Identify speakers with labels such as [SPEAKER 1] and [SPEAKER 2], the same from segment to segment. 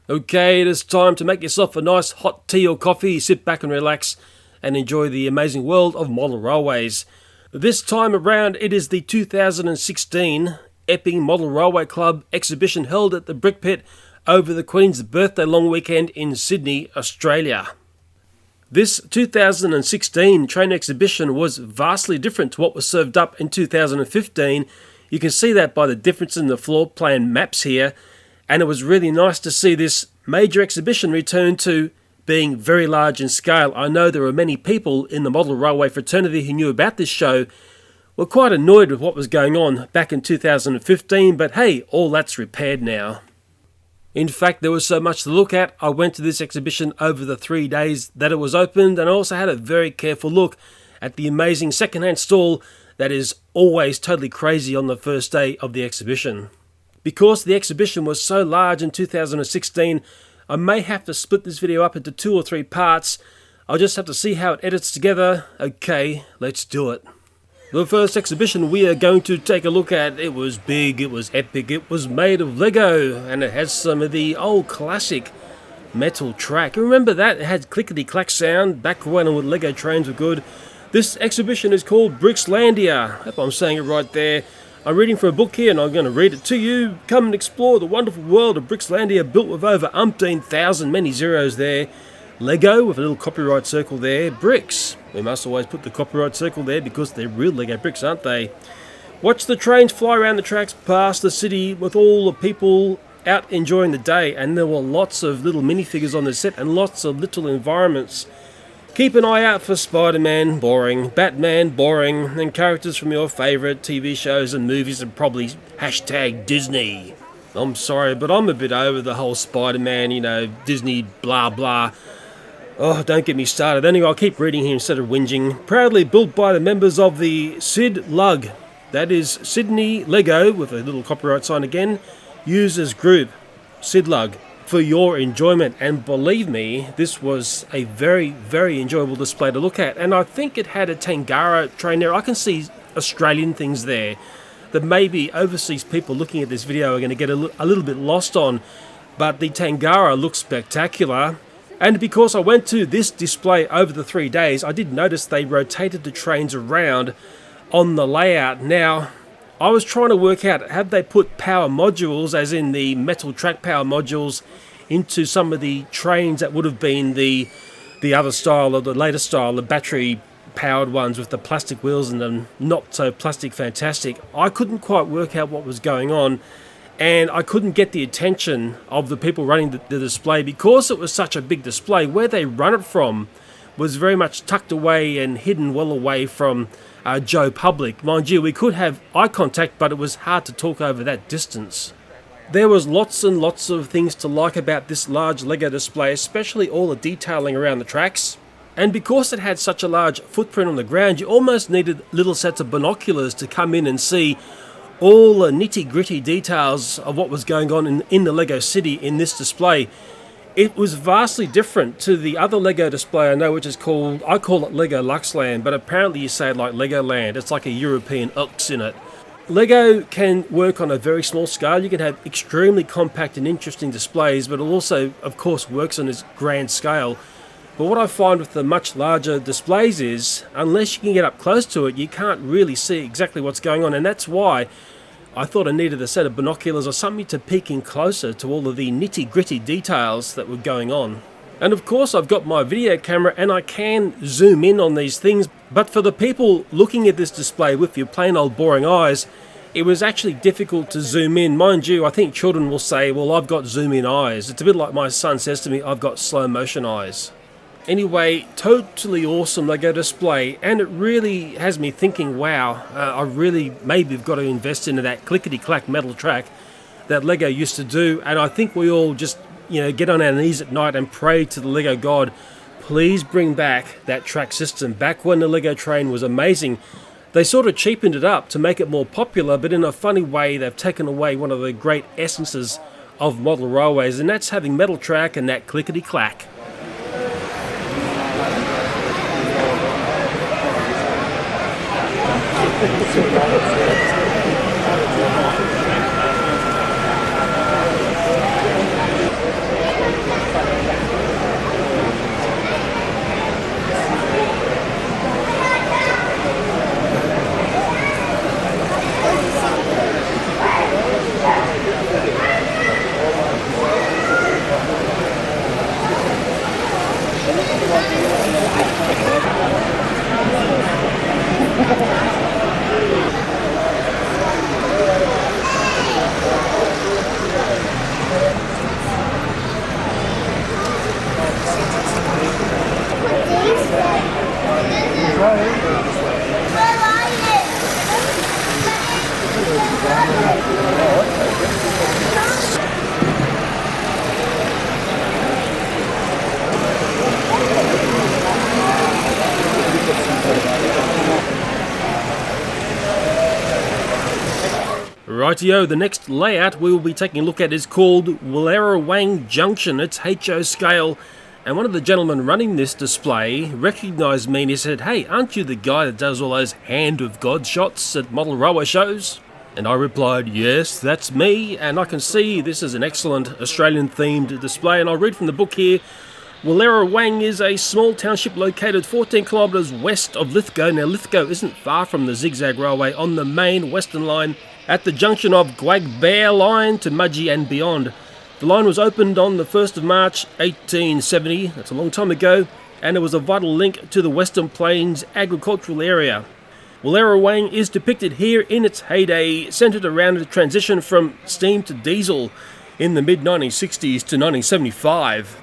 [SPEAKER 1] Okay, it is time to make yourself a nice hot tea or coffee, sit back and relax, and enjoy the amazing world of model railways. This time around, it is the 2016 Epping Model Railway Club exhibition held at the Brickpit over the Queen's birthday long weekend in Sydney, Australia. This 2016 train exhibition was vastly different to what was served up in 2015. You can see that by the difference in the floor plan maps here. And it was really nice to see this major exhibition return to being very large in scale. I know there were many people in the model railway fraternity who knew about this show, were quite annoyed with what was going on back in 2015, but hey, all that's repaired now. In fact, there was so much to look at, I went to this exhibition over the 3 days that it was opened, and I also had a very careful look at the amazing second-hand stall that is always totally crazy on the first day of the exhibition. Because the exhibition was so large in 2016, I may have to split this video up into 2 or 3 parts. I'll just have to see how it edits together. Okay, let's do it. The first exhibition we are going to take a look at, it was big, it was epic, it was made of Lego, and it has some of the old classic metal track. Remember that? It had clickety clack sound back when Lego trains were good. This exhibition is called Brickslandia. I hope I'm saying it right there. I'm reading from a book here and I'm going to read it to you. Come and explore the wonderful world of Brickslandia, built with over 18,000, many zeros there. Lego with a little copyright circle there. Bricks. We must always put the copyright circle there because they're real Lego bricks, aren't they? Watch the trains fly around the tracks past the city with all the people out enjoying the day. And there were lots of little minifigures on the set and lots of little environments. Keep an eye out for Spider-Man, boring, Batman, boring, and characters from your favourite TV shows and movies and probably hashtag Disney. I'm sorry, but I'm a bit over the whole Spider-Man, Disney blah blah. Oh, don't get me started. Anyway, I'll keep reading here instead of whinging. Proudly built by the members of the Sid Lug. That is Sydney Lego, with a little copyright sign again. Users group, Sid Lug. For your enjoyment, and believe me, this was a very, very enjoyable display to look at, and I think it had a Tangara train there. I can see Australian things there that maybe overseas people looking at this video are going to get a little bit lost on, but the Tangara looks spectacular. And because I went to this display over the 3 days, I did notice they rotated the trains around on the layout. Now, I was trying to work out, have they put power modules, as in the metal track power modules, into some of the trains that would have been the other style, or the later style, the battery powered ones with the plastic wheels and the not so plastic fantastic. I couldn't quite work out what was going on, and I couldn't get the attention of the people running the display because it was such a big display. Where they run it from was very much tucked away and hidden well away from Joe Public. Mind you, we could have eye contact, but it was hard to talk over that distance. There was lots and lots of things to like about this large Lego display, especially all the detailing around the tracks. And because it had such a large footprint on the ground, you almost needed little sets of binoculars to come in and see all the nitty-gritty details of what was going on in the Lego city in this display. It was vastly different to the other Lego display I know, which is called, I call it Lego Luxland, but apparently you say it like Legoland. It's like a European Ux in it. Lego can work on a very small scale. You can have extremely compact and interesting displays, but it also, of course, works on its grand scale. But what I find with the much larger displays is, unless you can get up close to it, you can't really see exactly what's going on, and that's why I thought I needed a set of binoculars or something to peek in closer to all of the nitty-gritty details that were going on. And of course I've got my video camera and I can zoom in on these things, but for the people looking at this display with your plain old boring eyes, it was actually difficult to zoom in. Mind you, I think children will say, well, I've got zoom in eyes. It's a bit like my son says to me, I've got slow motion eyes. Anyway, totally awesome Lego display, and it really has me thinking, wow, I really maybe have got to invest into that clickety-clack metal track that Lego used to do, and I think we all just, get on our knees at night and pray to the Lego God, please bring back that track system. Back when the Lego train was amazing, they sort of cheapened it up to make it more popular, but in a funny way, they've taken away one of the great essences of model railways, and that's having metal track and that clickety-clack. Rightio, the next layout we will be taking a look at is called Wallerawang Junction. It's HO scale, and one of the gentlemen running this display recognised me and he said, "Hey, aren't you the guy that does all those hand of God shots at model railway shows?" And I replied, "Yes, that's me, and I can see this is an excellent Australian themed display." And I'll read from the book here. Wallerawang is a small township located 14 kilometres west of Lithgow. Now, Lithgow isn't far from the Zigzag Railway on the main Western Line at the junction of Gwag Bear Line to Mudgee and beyond. The line was opened on the 1st of March 1870, that's a long time ago, and it was a vital link to the Western Plains agricultural area. Wallerawang is depicted here in its heyday, centred around the transition from steam to diesel in the mid-1960s to 1975.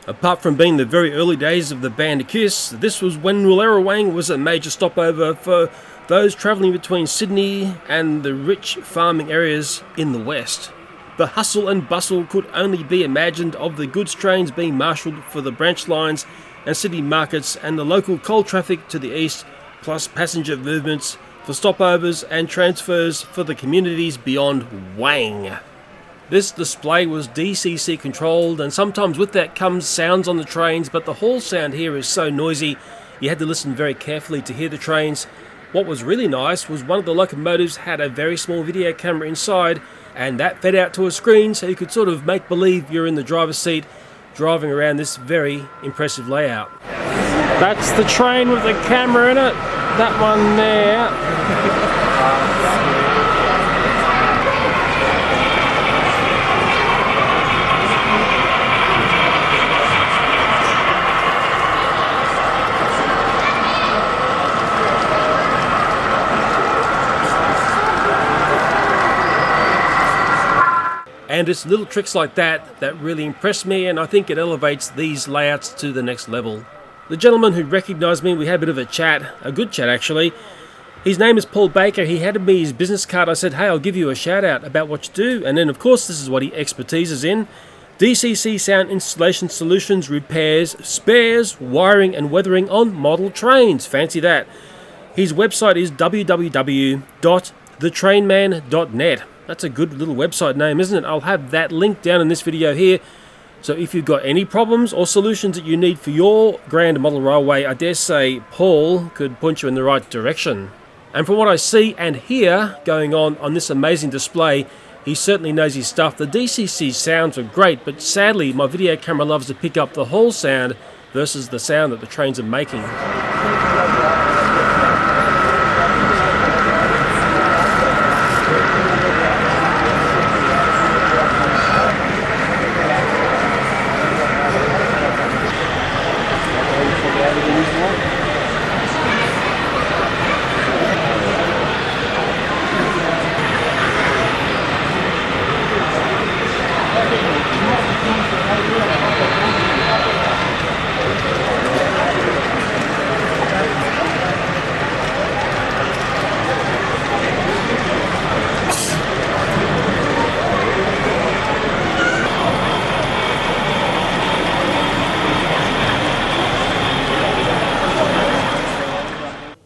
[SPEAKER 1] Apart from being the very early days of the band Kiss, this was when Wallerawang was a major stopover for those travelling between Sydney and the rich farming areas in the west. The hustle and bustle could only be imagined of the goods trains being marshalled for the branch lines and city markets and the local coal traffic to the east, plus passenger movements for stopovers and transfers for the communities beyond Wang. This display was DCC controlled, and sometimes with that comes sounds on the trains, but the hall sound here is so noisy you had to listen very carefully to hear the trains. What was really nice was one of the locomotives had a very small video camera inside, and that fed out to a screen so you could sort of make believe you're in the driver's seat driving around this very impressive layout. That's the train with the camera in it, that one there. And it's little tricks like that that really impress me, and I think it elevates these layouts to the next level. The gentleman who recognised me, we had a bit of a chat, a good chat actually. His name is Paul Baker. He handed me his business card. I said, "Hey, I'll give you a shout out about what you do." And then of course this is what he expertises in. DCC sound installation solutions, repairs, spares, wiring and weathering on model trains. Fancy that. His website is www.thetrainman.net. That's a good little website name, isn't it? I'll have that link down in this video here. So if you've got any problems or solutions that you need for your grand model railway, I dare say Paul could point you in the right direction. And from what I see and hear going on this amazing display, he certainly knows his stuff. The DCC sounds are great, but sadly my video camera loves to pick up the hall sound versus the sound that the trains are making.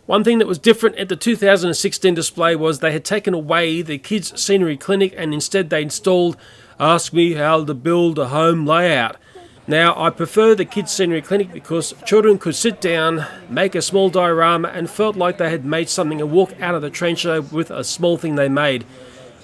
[SPEAKER 1] One thing that was different at the 2016 display was they had taken away the Kids Scenery Clinic and instead they installed Ask Me How to Build a Home layout. Now, I prefer the Kids Scenery Clinic because children could sit down, make a small diorama and felt like they had made something and walk out of the train show with a small thing they made.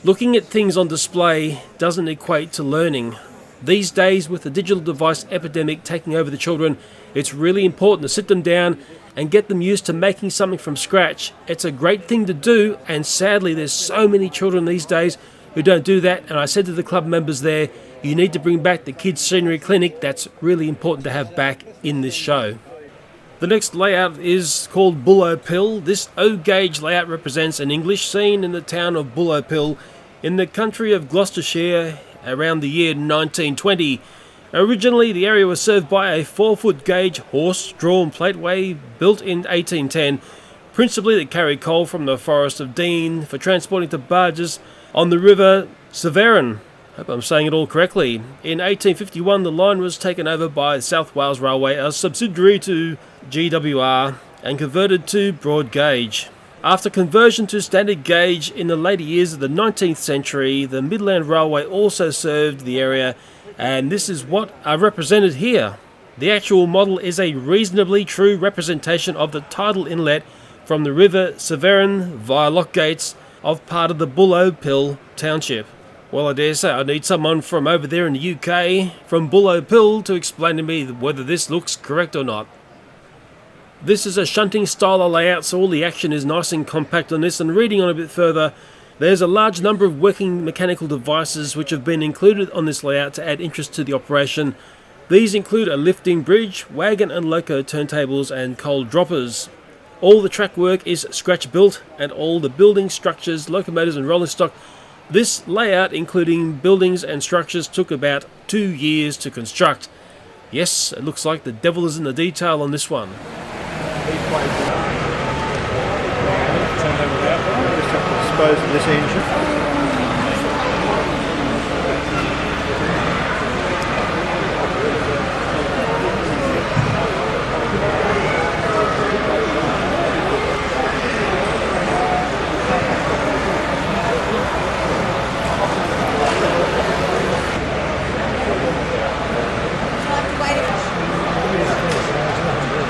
[SPEAKER 1] Looking at things on display doesn't equate to learning. These days, with the digital device epidemic taking over the children, it's really important to sit them down and get them used to making something from scratch. It's a great thing to do, and sadly there's so many children these days who don't do that, and I said to the club members there, you need to bring back the Kids Scenery Clinic. That's really important to have back in this show. The next layout is called Bullowpill. This O-gauge layout represents an English scene in the town of Bullowpill in the country of Gloucestershire around the year 1920. Originally, the area was served by a 4-foot gauge horse-drawn plateway built in 1810, principally that carried coal from the Forest of Dean for transporting to barges on the River Severn. Hope I'm saying it all correctly. In 1851, the line was taken over by South Wales Railway, a subsidiary to GWR, and converted to broad gauge. After conversion to standard gauge in the later years of the 19th century, the Midland Railway also served the area, and this is what are represented here. The actual model is a reasonably true representation of the tidal inlet from the River Severn via lock gates of part of the Bullowpill township. Well, I dare say I need someone from over there in the UK, from Bullowpill, to explain to me whether this looks correct or not. This is a shunting style of layout, so all the action is nice and compact on this, and reading on a bit further, there's a large number of working mechanical devices which have been included on this layout to add interest to the operation. These include a lifting bridge, wagon and loco turntables and coal droppers. All the track work is scratch built, and all the buildings, structures, locomotives and rolling stock. This layout, including buildings and structures, took about 2 years to construct. Yes, it looks like the devil is in the detail on this one.
[SPEAKER 2] Dispose of this engine.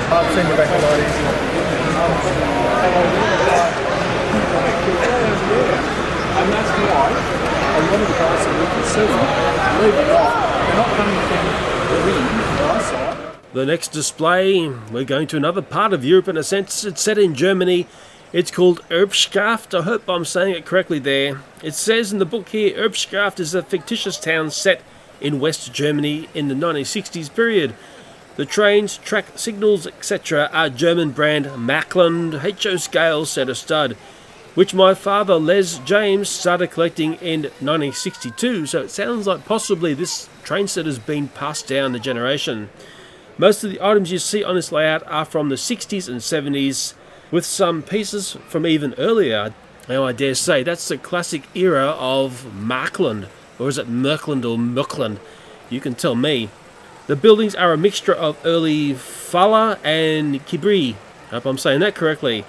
[SPEAKER 2] I've seen the back of the and that's why a lot of the guys that we can see, believe it or not, they're not coming from the ring, the side.
[SPEAKER 1] The next display, we're going to another part of Europe in a sense. It's set in Germany. It's called Erbschaft. I hope I'm saying it correctly there. It says in the book here, Erbschaft is a fictitious town set in West Germany in the 1960s period. The trains, track signals, etc. are German brand Maitland HO scale set stud, which my father Les James started collecting in 1962, so it sounds like possibly this train set has been passed down the generation. Most of the items you see on this layout are from the 60s and 70s, with some pieces from even earlier. Now I dare say that's the classic era of Maitland, or is it Merkland or Merkland? You can tell me. The buildings are a mixture of early Fala and Kibri. I hope I'm saying that correctly.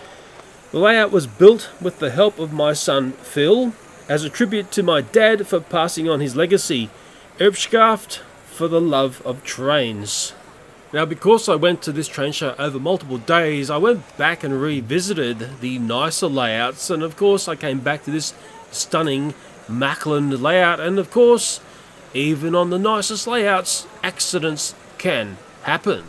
[SPEAKER 1] The layout was built with the help of my son Phil, as a tribute to my dad for passing on his legacy. Erbschaft for the love of trains. Now, because I went to this train show over multiple days, I went back and revisited the nicer layouts, and of course I came back to this stunning Maitland layout, and of course, even on the nicest layouts, accidents can happen.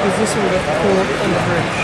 [SPEAKER 3] Is this all the port on the bridge?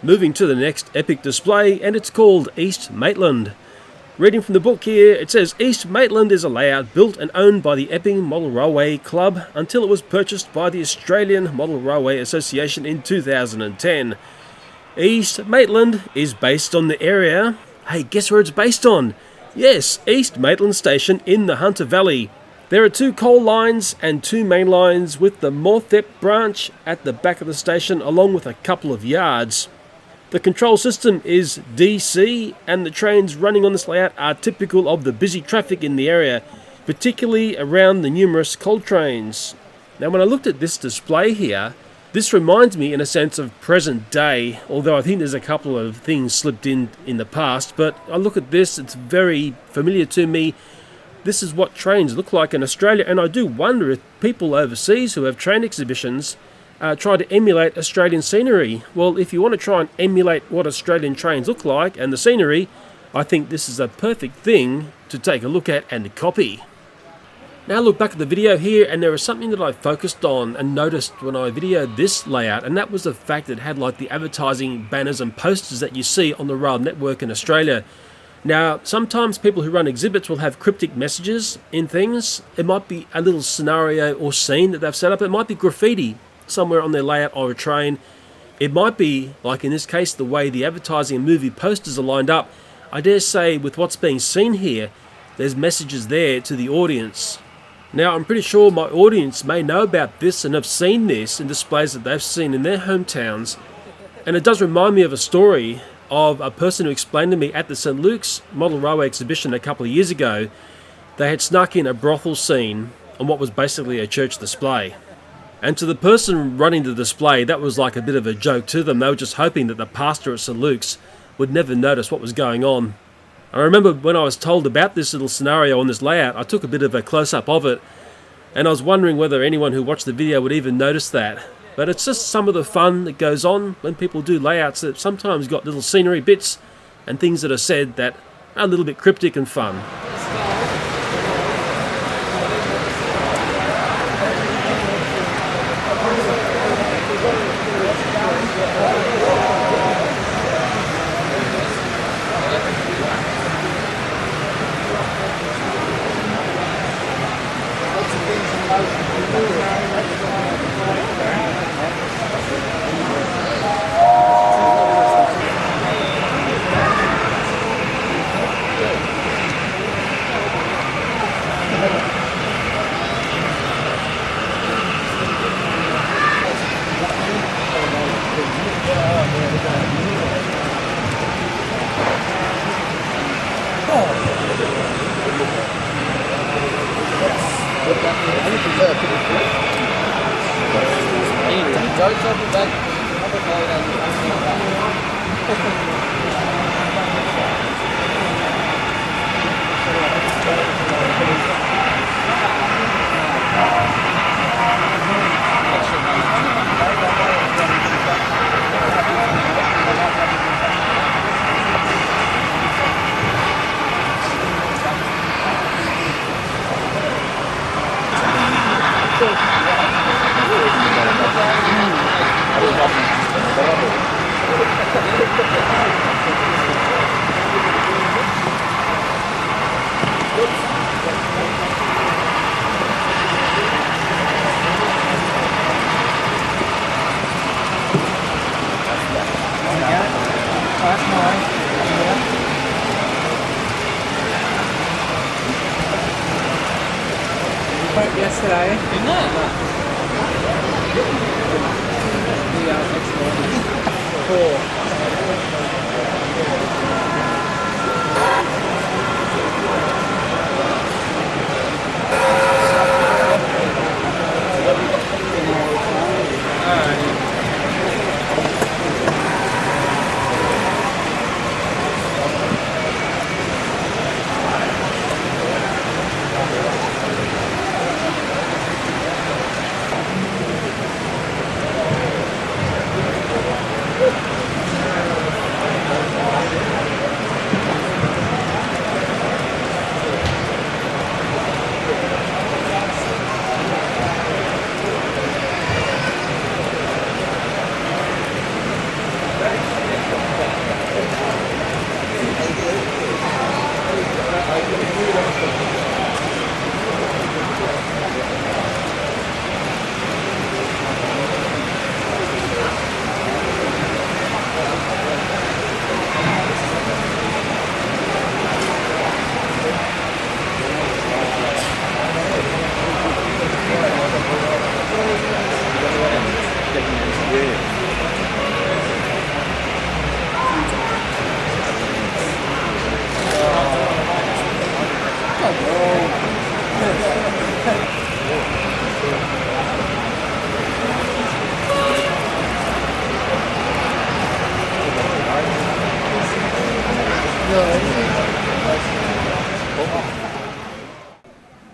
[SPEAKER 1] Moving to the next epic display, and it's called East Maitland. Reading from the book here, it says East Maitland is a layout built and owned by the Epping Model Railway Club until it was purchased by the Australian Model Railway Association in 2010. East Maitland is based on the area. Hey, guess where it's based on? Yes, East Maitland Station in the Hunter Valley. There are 2 coal lines and 2 main lines, with the Morthep branch at the back of the station along with a couple of yards. The control system is DC, and the trains running on this layout are typical of the busy traffic in the area, particularly around the numerous coal trains. Now, when I looked at this display here, this reminds me in a sense of present day, although I think there's a couple of things slipped in the past, but I look at this, it's very familiar to me. This is what trains look like in Australia, and I do wonder if people overseas who have train exhibitions try to emulate Australian scenery. Well, if you want to try and emulate what Australian trains look like and the scenery, I think this is a perfect thing to take a look at and copy. Now look back at the video here, and there was something that I focused on and noticed when I videoed this layout, and that was the fact that it had like the advertising banners and posters that you see on the rail network in Australia. Now sometimes people who run exhibits will have cryptic messages in things. It might be a little scenario or scene that they've set up. It might be graffiti somewhere on their layout or a train. It might be, like in this case, the way the advertising and movie posters are lined up. I dare say with what's being seen here, there's messages there to the audience. Now, I'm pretty sure my audience may know about this and have seen this in displays that they've seen in their hometowns. And it does remind me of a story of a person who explained to me at the St. Luke's Model Railway exhibition a couple of years ago. They had snuck in a brothel scene on what was basically a church display. And to the person running the display, that was like a bit of a joke to them. They were just hoping that the pastor at St. Luke's would never notice what was going on. I remember when I was told about this little scenario on this layout, I took a bit of a close-up of it, and I was wondering whether anyone who watched the video would even notice that. But it's just some of the fun that goes on when people do layouts that sometimes got little scenery bits and things that are said that are a little bit cryptic and fun.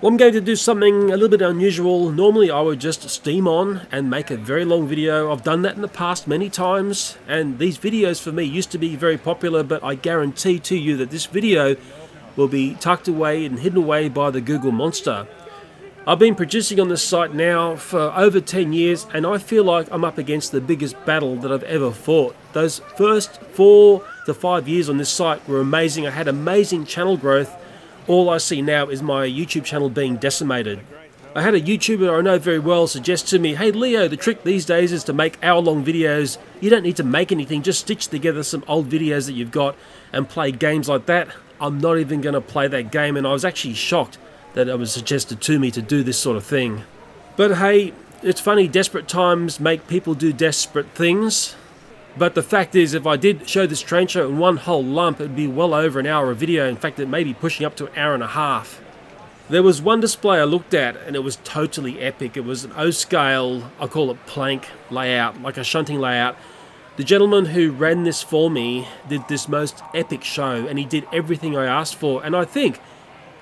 [SPEAKER 1] Well, I'm going to do something a little bit unusual. Normally I would just steam on and make a very long video. I've done that in the past many times, and these videos for me used to be very popular, but I guarantee to you that this video will be tucked away and hidden away by the Google monster. I've been producing on this site now for over 10 years, and I feel like I'm up against the biggest battle that I've ever fought. Those first 4 to 5 years on this site were amazing. I had amazing channel growth. All I see now is my YouTube channel being decimated. I had a YouTuber I know very well suggest to me, "Hey Leo, the trick these days is to make hour-long videos. You don't need to make anything, just stitch together some old videos that you've got and play games like that." I'm not even going to play that game, and I was actually shocked that it was suggested to me to do this sort of thing. But hey, it's funny, desperate times make people do desperate things. But the fact is, if I did show this train show in one whole lump, it'd be well over an hour of video. In fact, it may be pushing up to an hour and a half. There was one display I looked at, and it was totally epic. It was an O-scale, I call it plank layout, like a shunting layout. The gentleman who ran this for me did this most epic show, and he did everything I asked for. And I think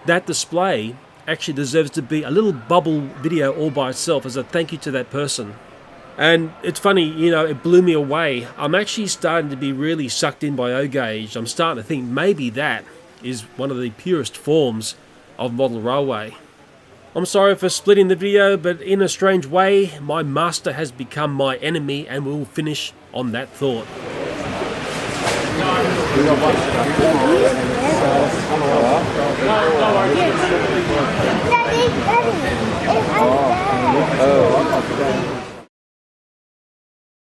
[SPEAKER 1] that display actually deserves to be a little bubble video all by itself as a thank you to that person. And it's funny, you know, it blew me away. I'm actually starting to be really sucked in by O-gauge. I'm starting to think maybe that is one of the purest forms of model railway. I'm sorry for splitting the video, but in a strange way, my master has become my enemy, and we'll finish on that thought.
[SPEAKER 4] Oh.